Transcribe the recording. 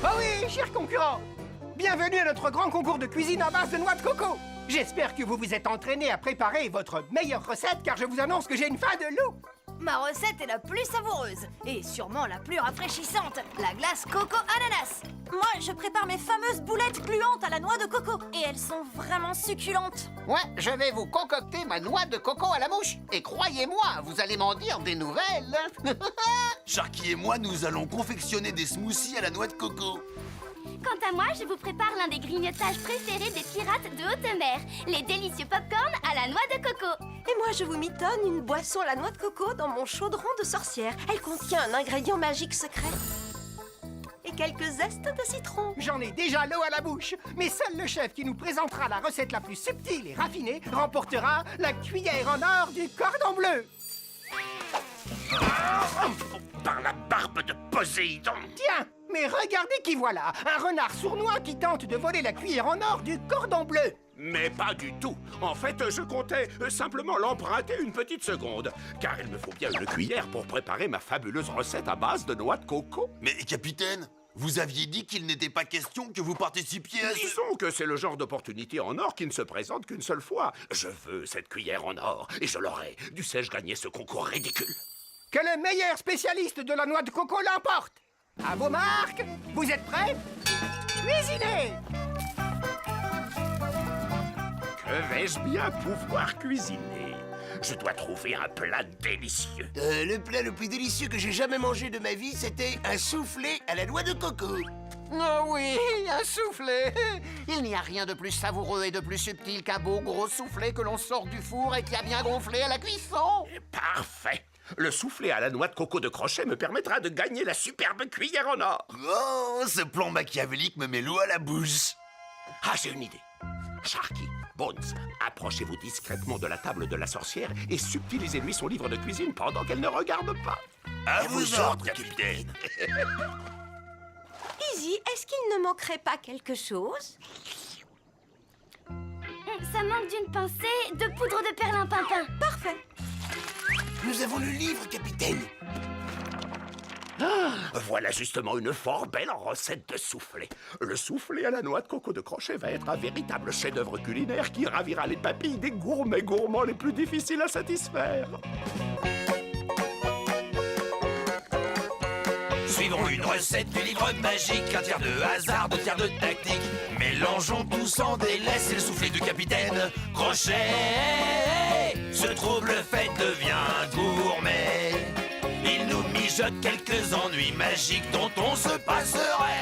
Oh oui, chers concurrents! Bienvenue à notre grand concours de cuisine à base de noix de coco! J'espère que vous vous êtes entraînés à préparer votre meilleure recette, car je vous annonce que j'ai une faim de loup! Ma recette est la plus savoureuse et sûrement la plus rafraîchissante, la glace coco ananas. Moi, je prépare mes fameuses boulettes gluantes à la noix de coco. Et elles sont vraiment succulentes. Ouais, je vais vous concocter ma noix de coco à la mouche. Et croyez-moi, vous allez m'en dire des nouvelles. Sharky et moi, nous allons confectionner des smoothies à la noix de coco. Quant à moi, je vous prépare l'un des grignotages préférés des pirates de haute mer, les délicieux pop-corn à la noix de coco. Et moi, je vous mitonne une boisson à la noix de coco dans mon chaudron de sorcière. Elle contient un ingrédient magique secret. Et quelques zestes de citron. J'en ai déjà l'eau à la bouche, mais seul le chef qui nous présentera la recette la plus subtile et raffinée remportera la cuillère en or du cordon bleu. Par la barbe de Poséidon! Tiens, mais regardez qui voilà, un renard sournois qui tente de voler la cuillère en or du cordon bleu. Mais pas du tout. En fait, je comptais simplement l'emprunter une petite seconde, car il me faut bien une cuillère pour préparer ma fabuleuse recette à base de noix de coco. Mais capitaine, vous aviez dit qu'il n'était pas question que vous participiez à ce... Disons que c'est le genre d'opportunité en or qui ne se présente qu'une seule fois. Je veux cette cuillère en or, et je l'aurai. Dussé-je gagner ce concours ridicule? Que le meilleur spécialiste de la noix de coco l'emporte. À vos marques, vous êtes prêts? Cuisinez! Que vais-je bien pouvoir cuisiner? Je dois trouver un plat délicieux. Le plat le plus délicieux que j'ai jamais mangé de ma vie, c'était un soufflé à la noix de coco. Oh oui, un soufflé. Il n'y a rien de plus savoureux et de plus subtil qu'un beau gros soufflé que l'on sort du four et qui a bien gonflé à la cuisson. Parfait. Le soufflé à la noix de coco de Crochet me permettra de gagner la superbe cuillère en or. Oh, ce plan machiavélique me met l'eau à la bouche. Ah, j'ai une idée. Sharky, Bones, approchez-vous discrètement de la table de la sorcière et subtilisez-lui son livre de cuisine pendant qu'elle ne regarde pas. À vos ordres, capitaine. Izzy, est-ce qu'il ne manquerait pas quelque chose? Ça manque d'une pincée de poudre de perlimpinpin. Parfait. Nous avons le livre, capitaine. Voilà justement une fort belle recette de soufflé. Le soufflé à la noix de coco de Crochet va être un véritable chef-d'œuvre culinaire qui ravira les papilles des gourmets gourmands les plus difficiles à satisfaire. Suivons une recette du livre magique, un tiers de hasard, deux tiers de tactique. Mélangeons tout sans délai, c'est le soufflé du capitaine Crochet. Ce trouble fait devient gourmet. Il nous mijote quelques ennuis magiques dont on se passerait.